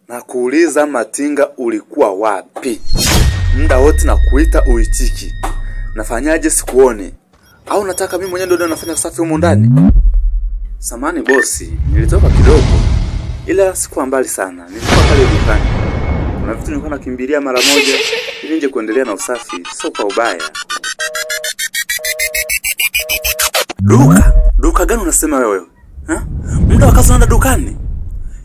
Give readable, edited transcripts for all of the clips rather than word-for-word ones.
Na kuuliza Matinga, ulikuwa wapi? Muda wote na kuita uitiki. Nafanyaje sikuone? Au nataka mimi mwenyewe ndio nafanya usafi huko ndani? Samani bosi, nilitoka kidogo. Ila sikuwa mbali sana. Nilikuwa pale dukani. Kuna vitu nilikuwa nakimbilia mara moja ili nje kuendelea na usafi, sio kwa ubaya. Duka gani unasema wewe? Ha? Muda wa kazi unaenda dukani?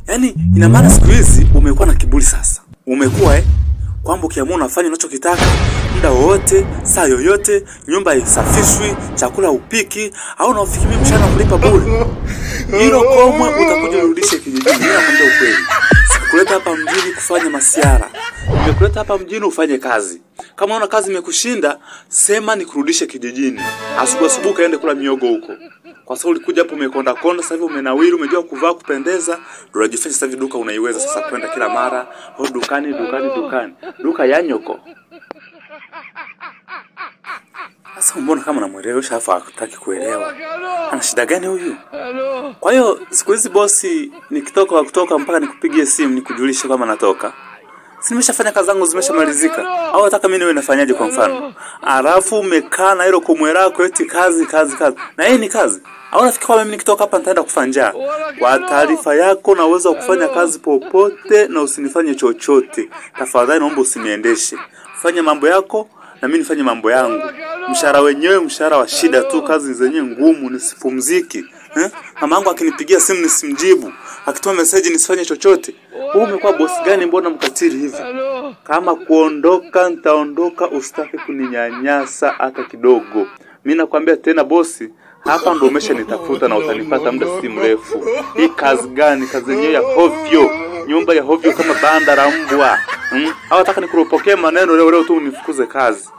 Yaani ina maana siku hizi umekuwa na kiburi sasa. Umekuwa kwamba ukiamua unafanya unachokitaka muda wote, saa yoyote, nyumba haisafishwi, chakula upiki, au unafikiri mshahara kulipa bure. Hilo komwe utakuja urudishe kijijini. Mimi nakwambia ukweli. Sikuleta hapa mjini kufanya masiara. Nimekuleta hapa mjini ufanye kazi. Kama una kazi imekushinda, sema nikurudishe kijijini. Asubuhi kaende kula miogo huko. Kwa sababu ulikuja hapo umekonda konda, sasa hivi umenawiri, umejua kuvaa kupendeza, ndio unajifanya sasa hivi duka unaiweza sasa kwenda kila mara, dukani. Duka ya nyoko. Sasa mbona kama namuelewesha afa hataki kuelewa. Ana shida gani huyu? Kwa hiyo siku hizi bosi kutoka mpaka nikupigie simu nikujulishe kama natoka. Si nimeshafanya kazi zangu zimeshamalizika. Au nataka mimi niwe nafanyaje kwa mfano? Alafu umekaa na hilo komwe lako eti kazi. Na hii ni kazi. Au nafikiri kwa mimi nikitoka hapa nitaenda kufanya. Kwa taarifa yako na uwezo wa kufanya kazi popote na usinifanye chochote. Tafadhali naomba usiniendeshe. Fanya mambo yako na mimi nifanye mambo yangu. Mshahara wenyewe mshahara wa shida tu, kazi zenyewe ngumu, nisipumziki. Mamangu akinipigia simu nisimjibu, akituma message nisifanye chochote. Wewe umekuwa boss gani mbona mkatili hivi? Kama kuondoka nitaondoka, usitaki kuninyanyasa hata kidogo. Mimi nakwambia tena bosi, hapa ndo umeshanitafuta na utanipata muda si mrefu. Hii kazi gani? Kazi yenyewe ya hovyo. Nyumba ya hovyo kama banda la mbwa. Hawataka nikuropokee maneno leo tu unifukuze kazi.